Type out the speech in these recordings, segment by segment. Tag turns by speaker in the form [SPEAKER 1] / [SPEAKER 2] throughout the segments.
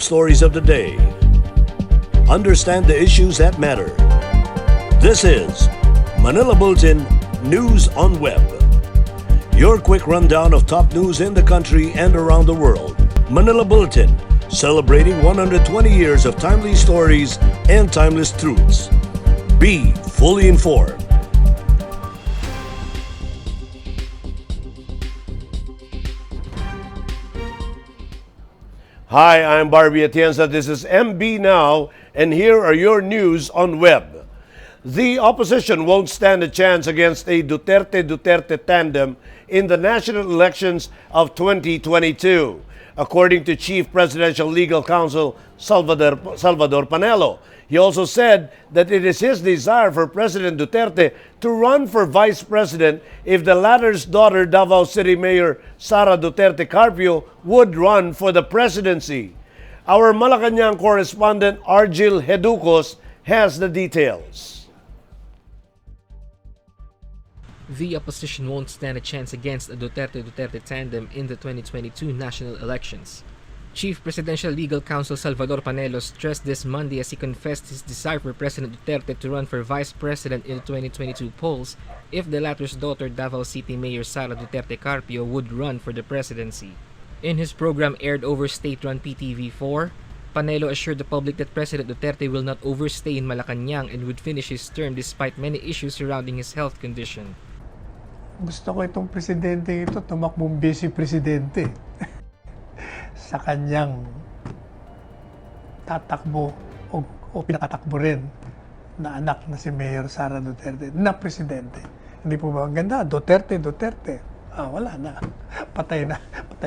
[SPEAKER 1] stories of the day. Understand the issues that matter. This is Manila Bulletin News on Web. Your quick rundown of top news in the country and around the world. Manila Bulletin, celebrating 120 years of timely stories and timeless truths. Be fully informed. Hi, I'm Barbie Atienza. This is MB Now, and here are your news on web. The opposition won't stand a chance against a Duterte-Duterte tandem in the national elections of 2022, according to Chief Presidential Legal Counsel Salvador Panelo. He also said that it is his desire for President Duterte to run for vice president if the latter's daughter, Davao City Mayor Sara Duterte Carpio, would run for the presidency. Our Malacanang correspondent Argil Heducos has the details.
[SPEAKER 2] The opposition won't stand a chance against a Duterte-Duterte tandem in the 2022 national elections. Chief Presidential Legal Counsel Salvador Panelo stressed this Monday as he confessed his desire for President Duterte to run for vice president in the 2022 polls if the latter's daughter, Davao City Mayor Sara Duterte Carpio, would run for the presidency. In his program aired over state-run PTV4, Panelo assured the public that President Duterte will not overstay in Malacanang and would finish his term despite many issues surrounding his health condition.
[SPEAKER 3] Gusto ko itong presidente ito, tumakbong vice presidente. Sa kanyang tatakbo o pinakatakbo rin na anak na si Mayor Sara Duterte na presidente. Hindi po ba ang ganda? Duterte. Wala na. Patay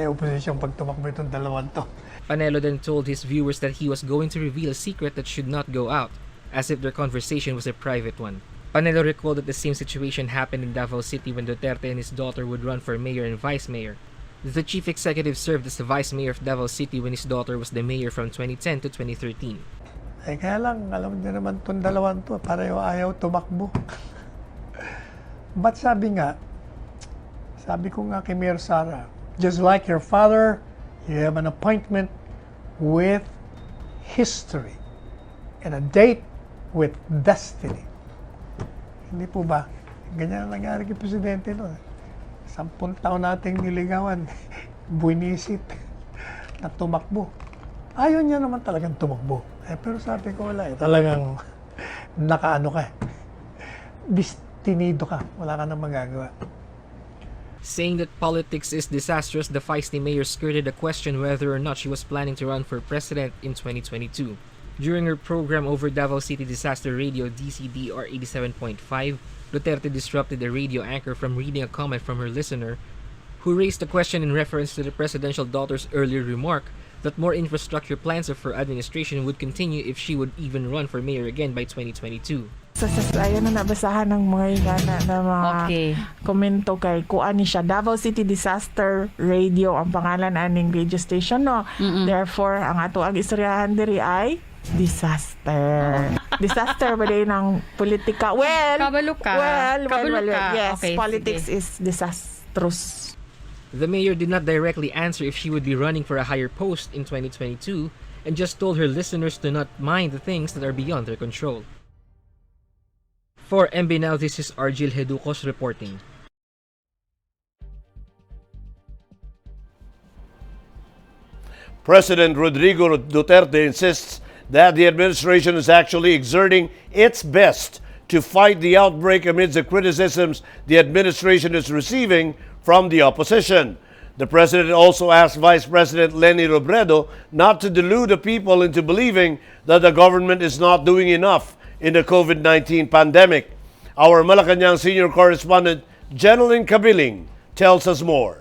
[SPEAKER 3] opposition pag tumakbo itong dalawang to.
[SPEAKER 2] Panelo then told his viewers that he was going to reveal a secret that should not go out, as if their conversation was a private one. Panelo recalled that the same situation happened in Davao City when Duterte and his daughter would run for mayor and vice mayor. The chief executive served as the vice mayor of Davao City when his daughter was the mayor from 2010 to 2013.
[SPEAKER 3] Ay kaya lang, alam niyo naman itong dalawang to, pareho ayaw tumakbo. But sabi ko nga kay Mayor Sara, just like your father, you have an appointment with history and a date with destiny. Hindi po ba? Ganyan ang nangyari kay Presidente noon. 10 taon nating niligawan, buinisit na tumakbo. Ayaw niya naman talagang tumakbo. Pero sabi ko wala talagang nakaano ka. Destinido ka. Wala ka nang magagawa.
[SPEAKER 2] Saying that politics is disastrous, the feisty mayor skirted a question whether or not she was planning to run for president in 2022. During her program over Davao City Disaster Radio DCDR 87.5, Duterte disrupted the radio anchor from reading a comment from her listener, who raised a question in reference to the presidential daughter's earlier remark that more infrastructure plans of her administration would continue if she would even run for mayor again by 2022.
[SPEAKER 4] Ayun na nabasahan ng mga igana na mga komento kay kuan ni siya Davao City Disaster Radio ang pangalan aning radio station no. Therefore ang ato ang istoryahan diri ay disaster. Disaster ba din ng politika? Well,
[SPEAKER 5] Kabalo ka.
[SPEAKER 4] Yes,
[SPEAKER 5] Okay,
[SPEAKER 4] politics
[SPEAKER 5] sige.
[SPEAKER 4] is disastrous.
[SPEAKER 2] The mayor did not directly answer if she would be running for a higher post in 2022 and just told her listeners to not mind the things that are beyond their control. For MB Now, this is Argil Heducos reporting.
[SPEAKER 1] President Rodrigo Duterte insists that the administration is actually exerting its best to fight the outbreak amidst the criticisms the administration is receiving from the opposition. The president also asked Vice President Leni Robredo not to delude the people into believing that the government is not doing enough in the COVID-19 pandemic. Our Malacanang senior correspondent Jeneline Cabiling tells us more.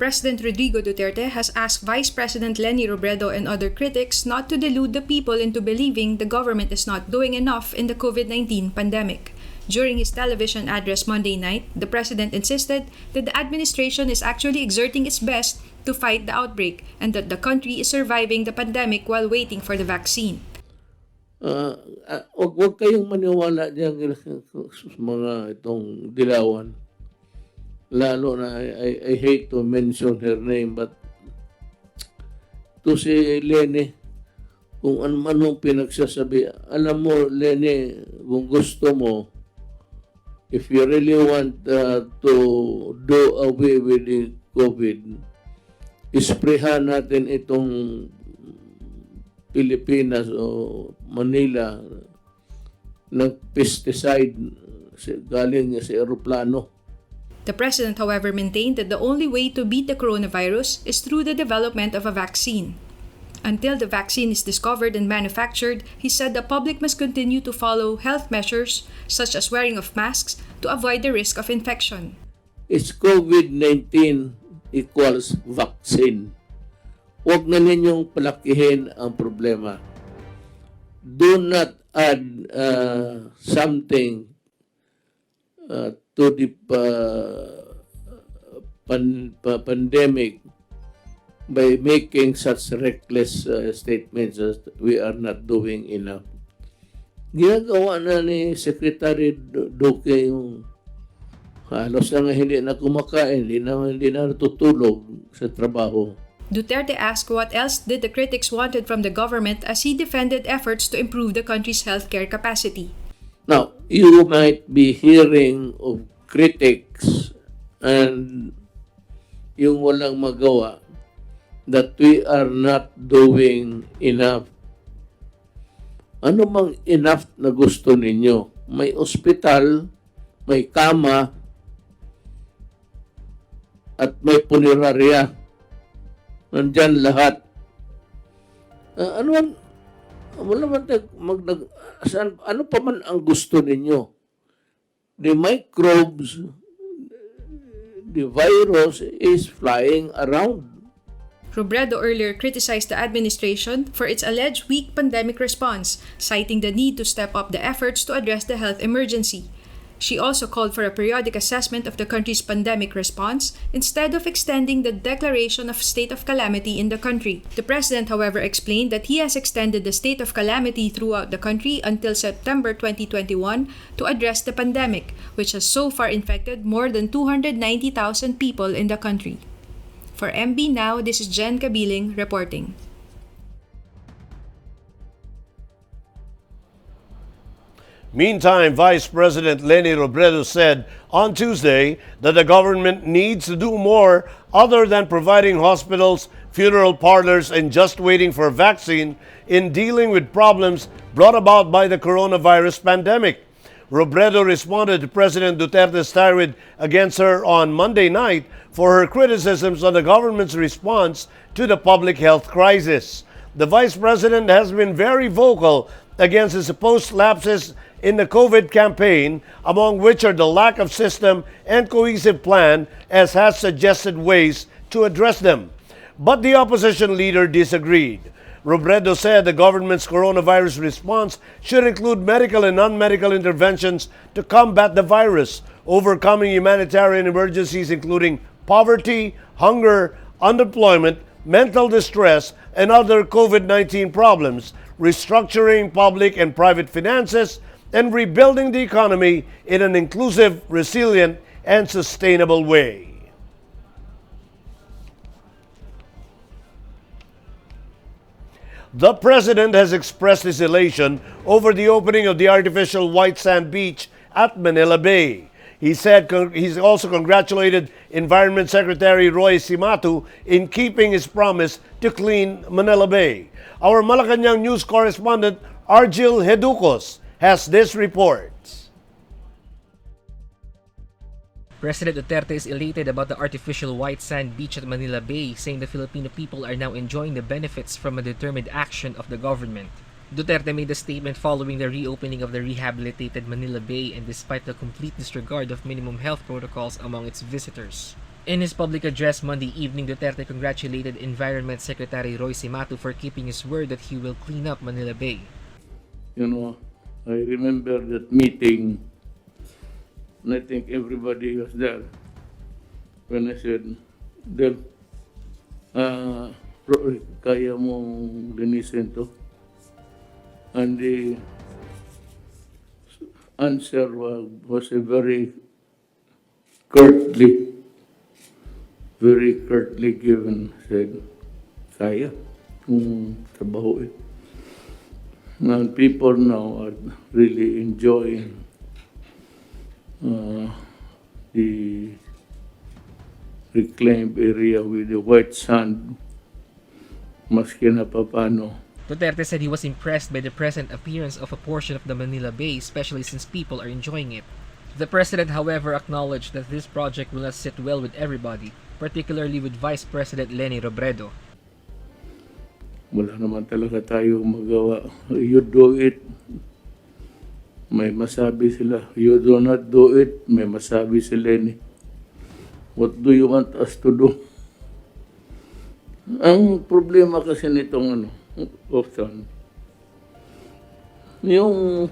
[SPEAKER 6] President Rodrigo Duterte has asked Vice President Leni Robredo and other critics not to delude the people into believing the government is not doing enough in the COVID-19 pandemic. During his television address Monday night, the president insisted that the administration is actually exerting its best to fight the outbreak and that the country is surviving the pandemic while waiting for the vaccine.
[SPEAKER 7] Huwag kayong maniwala diyan mga itong dilawan. Lalo na I hate to mention her name, but to si Lenny kung anong pinagsasabi. Alam mo, Lenny, kung gusto mo, if you really want to do away with the COVID, isprehan natin itong Pilipinas o Manila ng pesticide galing sa eroplano.
[SPEAKER 6] The president, however, maintained that the only way to beat the coronavirus is through the development of a vaccine. Until the vaccine is discovered and manufactured, he said the public must continue to follow health measures such as wearing of masks to avoid the risk of infection.
[SPEAKER 7] It's COVID-19 equals vaccine. Huwag na ninyong palakihin ang problema. Do not add something to the pandemic by making such reckless statements as we are not doing enough. Ginagawa na ni Secretary Duque yung halos na hindi na kumakain, hindi na natutulog sa trabaho.
[SPEAKER 6] Duterte asked what else did the critics wanted from the government as he defended efforts to improve the country's healthcare capacity.
[SPEAKER 7] Now, you might be hearing of critics and yung walang magawa that we are not doing enough. Ano mang enough na gusto ninyo? May ospital, may kama, at may punerarya. Nandyan lahat. Ano pa man ang gusto ninyo? The microbes, the virus is flying around.
[SPEAKER 6] Robredo earlier criticized the administration for its alleged weak pandemic response, citing the need to step up the efforts to address the health emergency. She also called for a periodic assessment of the country's pandemic response instead of extending the declaration of state of calamity in the country. The president, however, explained that he has extended the state of calamity throughout the country until September 2021 to address the pandemic, which has so far infected more than 290,000 people in the country. For MB Now, this is Jen Kabiling reporting.
[SPEAKER 1] Meantime, Vice President Leni Robredo said on Tuesday that the government needs to do more other than providing hospitals, funeral parlors, and just waiting for a vaccine in dealing with problems brought about by the coronavirus pandemic. Robredo responded to President Duterte's tirade against her on Monday night for her criticisms on the government's response to the public health crisis. The Vice President has been very vocal against the supposed lapses in the COVID campaign, among which are the lack of system and cohesive plan, as has suggested ways to address them. But the opposition leader disagreed. Robredo said the government's coronavirus response should include medical and non-medical interventions to combat the virus, overcoming humanitarian emergencies including poverty, hunger, unemployment, mental distress, and other COVID-19 problems, restructuring public and private finances, and rebuilding the economy in an inclusive, resilient, and sustainable way. The President has expressed his elation over the opening of the artificial white sand beach at Manila Bay. He said he's also congratulated Environment Secretary Roy Cimatu in keeping his promise to clean Manila Bay. Our Malacanang News correspondent Argil Heducos has this report.
[SPEAKER 2] President Duterte is elated about the artificial white sand beach at Manila Bay, saying the Filipino people are now enjoying the benefits from a determined action of the government. Duterte made the statement following the reopening of the rehabilitated Manila Bay and despite the complete disregard of minimum health protocols among its visitors. In his public address Monday evening, Duterte congratulated Environment Secretary Roy Cimatu for keeping his word that he will clean up Manila Bay.
[SPEAKER 7] You know, I remember that meeting, and I think everybody was there when I said, Del, kaya mong linisin to? And the answer was a very curtly given, said, kaya. trabaho eh. And people now are really enjoying the reclaimed area with the white sand, maski na papano.
[SPEAKER 2] Duterte said he was impressed by the present appearance of a portion of the Manila Bay, especially since people are enjoying it. The president, however, acknowledged that this project will not sit well with everybody, particularly with Vice President Leni Robredo.
[SPEAKER 7] Wala naman talaga tayo magawa. You do it, may masabi sila. You do not do it, may masabi sila ni. What do you want us to do? Ang problema kasi nitong often, yung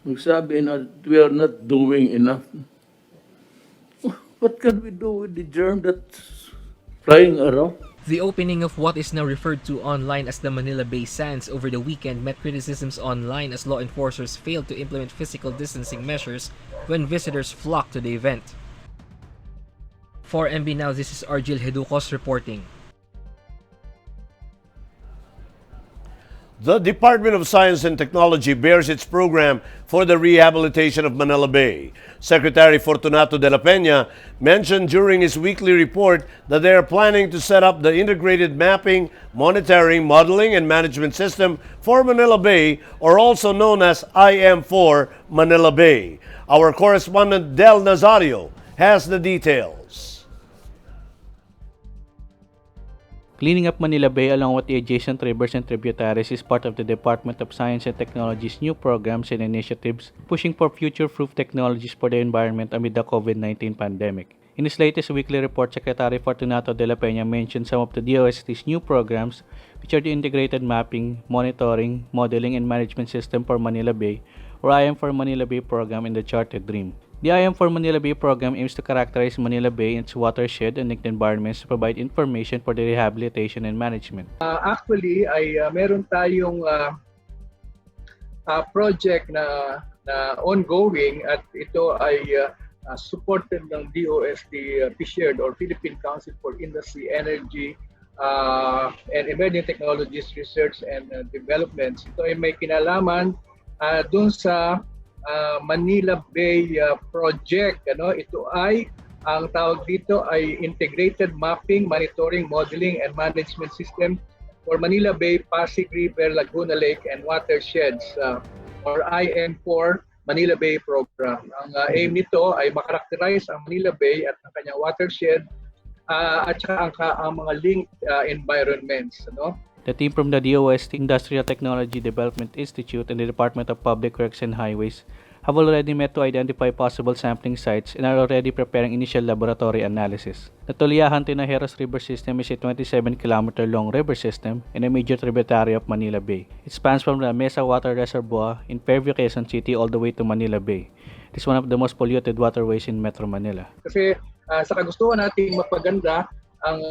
[SPEAKER 7] magsabi na we are not doing enough. What can we do with the germ that's flying around?
[SPEAKER 2] The opening of what is now referred to online as the Manila Bay Sands over the weekend met criticisms online as law enforcers failed to implement physical distancing measures when visitors flocked to the event. For MB Now, this is Argil Heducos reporting.
[SPEAKER 1] The Department of Science and Technology bears its program for the rehabilitation of Manila Bay. Secretary Fortunato de la Peña mentioned during his weekly report that they are planning to set up the integrated mapping, monitoring, modeling, and management system for Manila Bay, or also known as IM4 Manila Bay. Our correspondent Del Nazario has the details.
[SPEAKER 5] Cleaning up Manila Bay along with the adjacent rivers and tributaries is part of the Department of Science and Technology's new programs and initiatives pushing for future-proof technologies for the environment amid the COVID-19 pandemic. In his latest weekly report, Secretary Fortunato de la Peña mentioned some of the DOST's new programs, which are the Integrated Mapping, Monitoring, Modeling, and Management System for Manila Bay, or IM4 Manila Bay program in the Charted Dream. The IM4 Manila Bay program aims to characterize Manila Bay and its watershed and linked environments to provide information for the rehabilitation and management.
[SPEAKER 8] Actually, meron tayong project na ongoing at ito ay supported ng DOST PSERD or Philippine Council for Industry, Energy, and Emerging Technologies Research and Development. Ito ay may kinalaman dun sa Manila Bay project. Ito ay, ang tawag dito ay Integrated Mapping, Monitoring, Modeling, and Management System for Manila Bay, Pasig River, Laguna Lake, and Watersheds, or IM4 Manila Bay program. Ang aim nito ay makarakterize ang Manila Bay at ang kanyang watershed at saka ang mga linked environments.
[SPEAKER 5] The team from the DOST Industrial Technology Development Institute and the Department of Public Works and Highways have already met to identify possible sampling sites and are already preparing initial laboratory analysis. The Tuliahan-Tinajeros River System is a 27-kilometer-long river system and a major tributary of Manila Bay. It spans from the Mesa Water Reservoir in Fairview, Quezon City all the way to Manila Bay. It is one of the most polluted waterways in Metro Manila.
[SPEAKER 8] Kasi sa kagustuhan nating mapaganda ang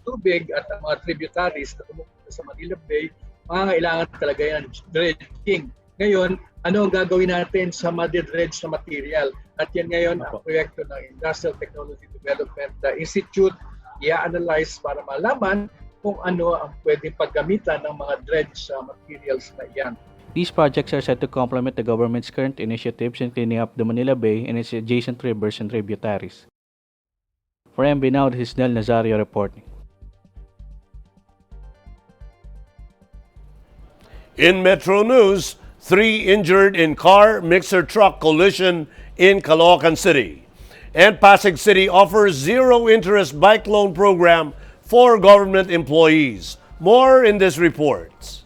[SPEAKER 8] tubig at ang mga tributaries na pumupunta sa Manila Bay, mangangailangan talaga yan dredging. Ngayon, ano ang gagawin natin sa madidredge na material? At yan ngayon ang proyekto ng Industrial Technology Development Institute i-analyze para malaman kung ano ang pwedeng paggamitan ng mga dredge materials na iyan.
[SPEAKER 5] These projects are set to complement the government's current initiatives in cleaning up the Manila Bay and its adjacent rivers and tributaries. For MB Now, this is Del Nazario reporting.
[SPEAKER 1] In Metro News, 3 injured in car mixer truck collision in Caloocan City. And Pasig City offers zero-interest bike loan program for government employees. More in this report.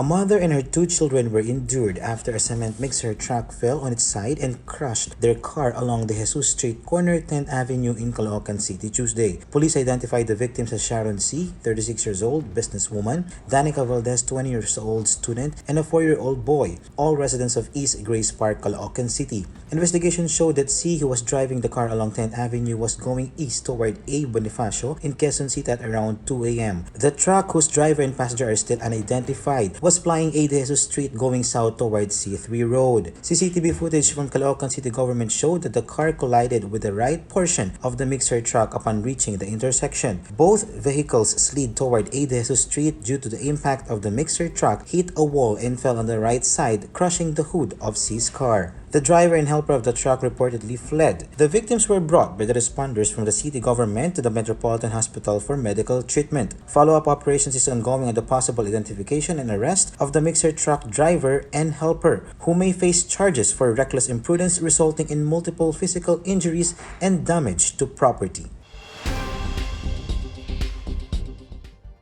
[SPEAKER 9] A mother and her 2 children were injured after a cement mixer truck fell on its side and crushed their car along the Jesus Street corner 10th Avenue in Caloocan City Tuesday. Police identified the victims as Sharon C., 36 years old, businesswoman, Danica Valdez, 20 years old, student, and a 4-year-old boy, all residents of East Grace Park, Caloocan City. Investigation showed that C, who was driving the car along 10th Avenue, was going east toward A. Bonifacio in Quezon City at around 2 a.m. The truck, whose driver and passenger are still unidentified, was was flying A. De Jesus Street going south towards C3 Road. CCTV footage from Caloocan City Government showed that the car collided with the right portion of the mixer truck upon reaching the intersection. Both vehicles slid toward A. De Jesus Street due to the impact of the mixer truck hit a wall and fell on the right side, crushing the hood of C's car. The driver and helper of the truck reportedly fled. The victims were brought by the responders from the city government to the Metropolitan Hospital for medical treatment. Follow-up operations is ongoing on the possible identification and arrest of the mixer truck driver and helper, who may face charges for reckless imprudence resulting in multiple physical injuries and damage to property.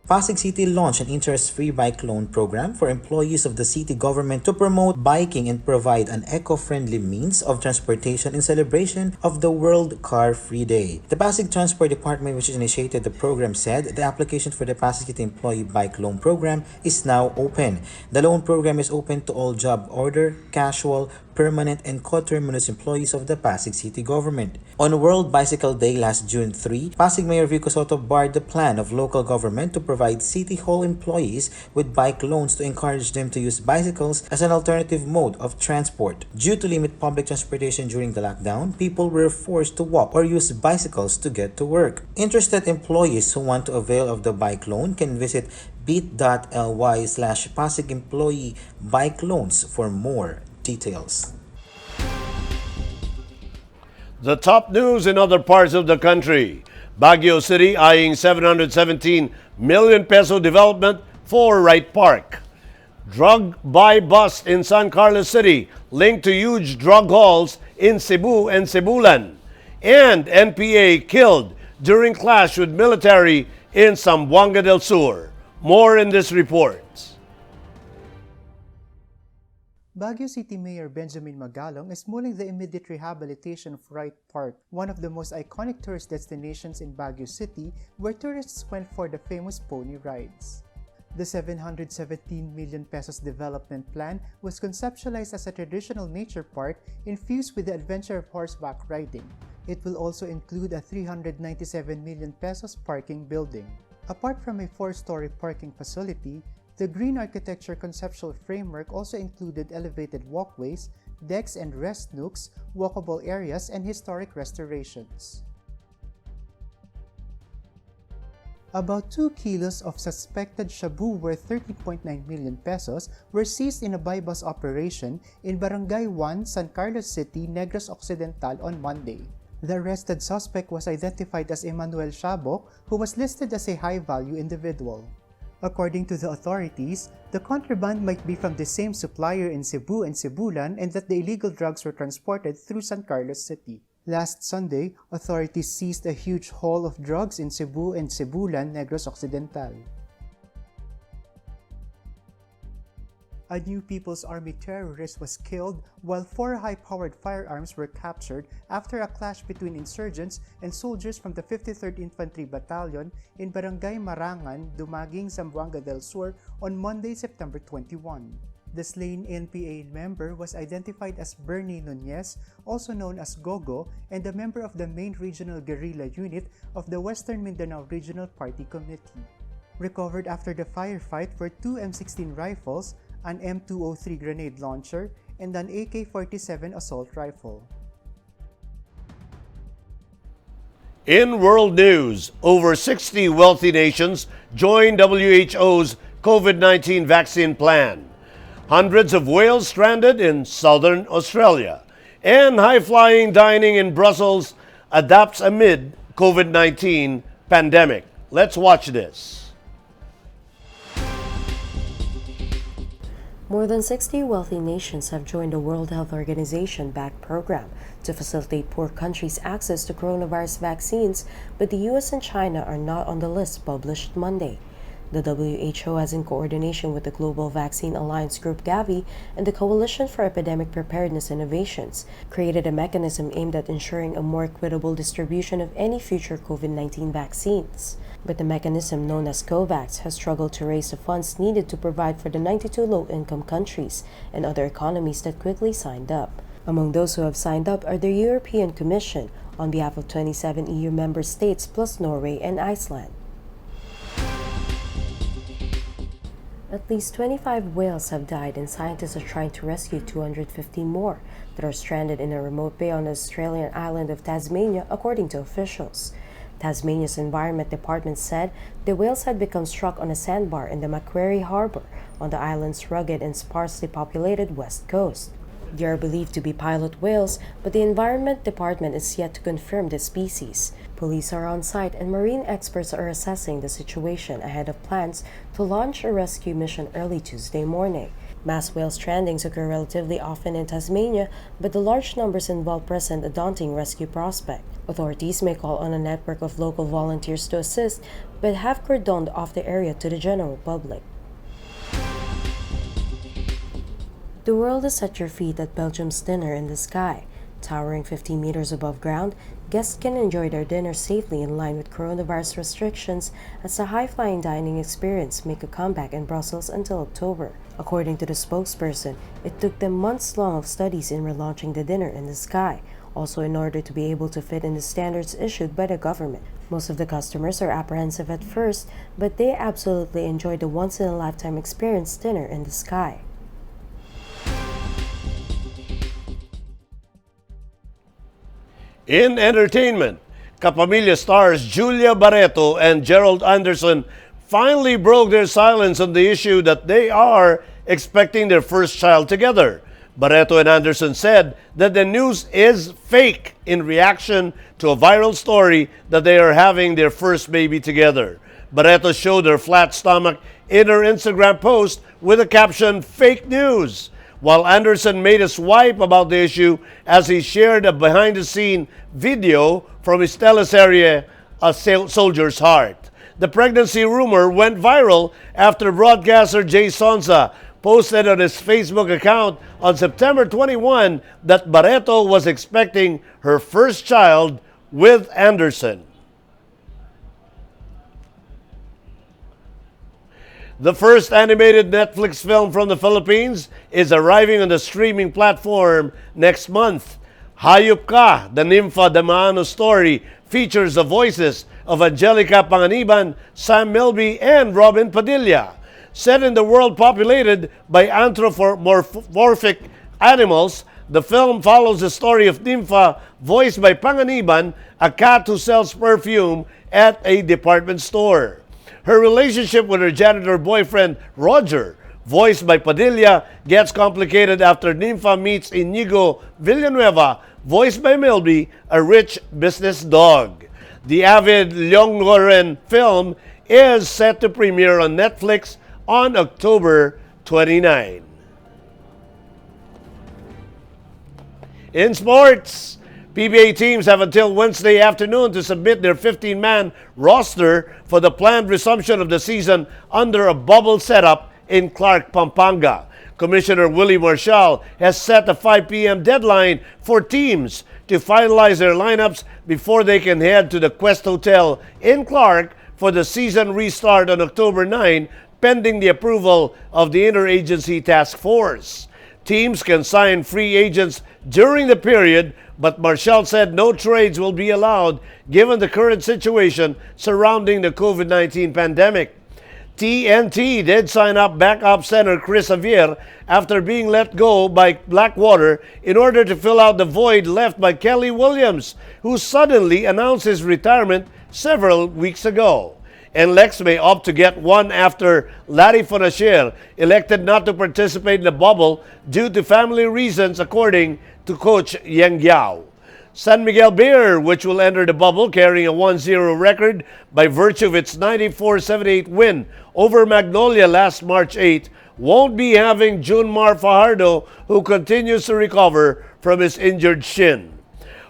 [SPEAKER 9] Pasig City launched an interest-free bike loan program for employees of the city government to promote biking and provide an eco-friendly means of transportation in celebration of the World Car Free Day. The Pasig Transport Department, which initiated the program, said the application for the Pasig City Employee Bike Loan Program is now open. The loan program is open to all job order, casual, permanent, and coterminous employees of the Pasig City Government. On World Bicycle Day last June 3, Pasig Mayor Vico Soto barred the plan of local government to provide City Hall employees with bike loans to encourage them to use bicycles as an alternative mode of transport. Due to limit public transportation during the lockdown, people were forced to walk or use bicycles to get to work. Interested employees who want to avail of the bike loan can visit bit.ly/Pasig Employee Bike Loans for more details.
[SPEAKER 1] The top news in other parts of the country. Baguio City eyeing 717 million peso development for Wright Park. Drug buy bust in San Carlos City linked to huge drug hauls in Cebu and Cebulan. And NPA killed during clash with military in Zamboanga del Sur. More in this report.
[SPEAKER 10] Baguio City Mayor Benjamin Magalong is mulling the immediate rehabilitation of Wright Park, one of the most iconic tourist destinations in Baguio City where tourists went for the famous pony rides. The 717 million pesos development plan was conceptualized as a traditional nature park infused with the adventure of horseback riding. It will also include a 397 million pesos parking building. Apart from a 4-story parking facility, the green architecture conceptual framework also included elevated walkways, decks and rest nooks, walkable areas, and historic restorations. About 2 kilos of suspected shabu worth 13.9 million pesos were seized in a buy-bus operation in Barangay 1, San Carlos City, Negros Occidental on Monday. The arrested suspect was identified as Emmanuel Shabok, who was listed as a high-value individual. According to the authorities, the contraband might be from the same supplier in Cebu and Cebulan and that the illegal drugs were transported through San Carlos City. Last Sunday, authorities seized a huge haul of drugs in Cebu and Cebulan, Negros Occidental. A new People's Army terrorist was killed while 4 high-powered firearms were captured after a clash between insurgents and soldiers from the 53rd Infantry Battalion in Barangay Marangan, Dumaging, Zamboanga del Sur on Monday, September 21. The slain NPA member was identified as Bernie Nunez, also known as Gogo, and a member of the main regional guerrilla unit of the Western Mindanao Regional Party Committee. Recovered after the firefight were 2 M16 rifles, an M203 grenade launcher, and an AK-47 assault rifle.
[SPEAKER 1] In world news, over 60 wealthy nations joined WHO's COVID-19 vaccine plan. Hundreds of whales stranded in southern Australia. And high-flying dining in Brussels adapts amid COVID-19 pandemic. Let's watch this.
[SPEAKER 11] More than 60 wealthy nations have joined the World Health Organization-backed program to facilitate poor countries' access to coronavirus vaccines, but the US and China are not on the list published Monday. The WHO has, in coordination with the Global Vaccine Alliance Group Gavi and the Coalition for Epidemic Preparedness Innovations, created a mechanism aimed at ensuring a more equitable distribution of any future COVID-19 vaccines. But the mechanism known as COVAX has struggled to raise the funds needed to provide for the 92 low-income countries and other economies that quickly signed up. Among those who have signed up are the European Commission on behalf of 27 EU member states plus Norway and Iceland. At least 25 whales have died, and scientists are trying to rescue 250 more that are stranded in a remote bay on the Australian island of Tasmania, according to officials. Tasmania's Environment Department said the whales had become stuck on a sandbar in the Macquarie Harbour on the island's rugged and sparsely populated west coast. They are believed to be pilot whales, but the Environment Department is yet to confirm the species. Police are on site and marine experts are assessing the situation ahead of plans to launch a rescue mission early Tuesday morning. Mass whale strandings occur relatively often in Tasmania, but the large numbers involve present a daunting rescue prospect. Authorities may call on a network of local volunteers to assist, but have cordoned off the area to the general public. The world is at your feet at Belgium's Dinner in the Sky. Towering 50 meters above ground, guests can enjoy their dinner safely in line with coronavirus restrictions as the high-flying dining experience make a comeback in Brussels until October. According to the spokesperson, it took them months-long of studies in relaunching the Dinner in the Sky, also in order to be able to fit in the standards issued by the government. Most of the customers are apprehensive at first, but they absolutely enjoy the once-in-a-lifetime experience Dinner in the Sky.
[SPEAKER 1] In entertainment, Kapamilya stars Julia Baretto and Gerald Anderson finally broke their silence on the issue that they are expecting their first child together. Baretto and Anderson said that the news is fake in reaction to a viral story that they are having their first baby together. Baretto showed her flat stomach in her Instagram post with the caption, "Fake news," while Anderson made a swipe about the issue as he shared a behind-the-scene video from his teleserye, A Soldier's Heart. The pregnancy rumor went viral after broadcaster Jay Sonza posted on his Facebook account on September 21 that Baretto was expecting her first child with Anderson. The first animated Netflix film from the Philippines is arriving on the streaming platform next month. Hayop Ka, the Nympha Damano story, features the voices of Angelica Panganiban, Sam Milby, and Robin Padilla. Set in the world populated by anthropomorphic animals, the film follows the story of Nympha, voiced by Panganiban, a cat who sells perfume at a department store. Her relationship with her janitor boyfriend, Roger, voiced by Padilla, gets complicated after Nympha meets Inigo Villanueva, voiced by Milby, a rich business dog. The avid Leong film is set to premiere on Netflix on October 29. In sports, PBA teams have until Wednesday afternoon to submit their 15-man roster for the planned resumption of the season under a bubble setup in Clark, Pampanga. Commissioner Willie Marshall has set a 5 p.m. deadline for teams to finalize their lineups before they can head to the Quest Hotel in Clark for the season restart on October 9, pending the approval of the Interagency Task Force. Teams can sign free agents during the period, but Marshall said no trades will be allowed given the current situation surrounding the COVID-19 pandemic. TNT did sign up backup center Chris Javier after being let go by Blackwater in order to fill out the void left by Kelly Williams, who suddenly announced his retirement several weeks ago. And Lex may opt to get one after Larry Fonasher elected not to participate in the bubble due to family reasons, according to Coach Yang Yao. San Miguel Beer, which will enter the bubble carrying a 1-0 record by virtue of its 94-78 win over Magnolia last March 8, won't be having Junmar Fajardo, who continues to recover from his injured shin.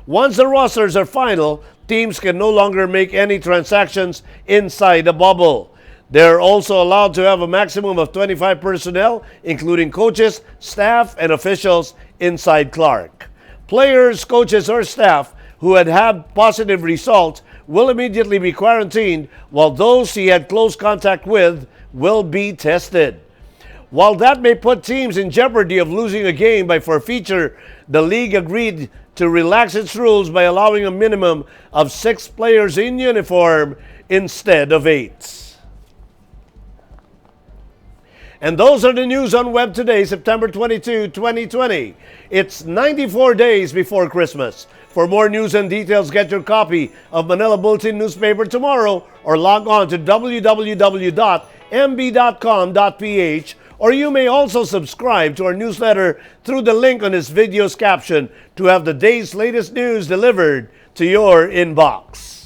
[SPEAKER 1] Once the rosters are final, teams can no longer make any transactions inside the bubble. They're also allowed to have a maximum of 25 personnel, including coaches, staff, and officials inside Clark. Players, coaches, or staff who had positive results will immediately be quarantined, while those he had close contact with will be tested. While that may put teams in jeopardy of losing a game by forfeiture, the league agreed to relax its rules by allowing a minimum of 6 players in uniform instead of 8. And those are the news on Web today, September 22, 2020. It's 94 days before Christmas. For more news and details, get your copy of Manila Bulletin newspaper tomorrow or log on to www.mb.com.ph, or you may also subscribe to our newsletter through the link on this video's caption to have the day's latest news delivered to your inbox.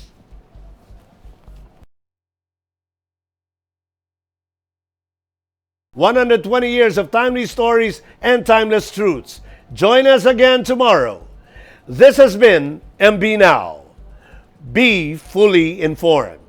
[SPEAKER 1] 120 years of timely stories and timeless truths. Join us again tomorrow. This has been MB Now. Be fully informed.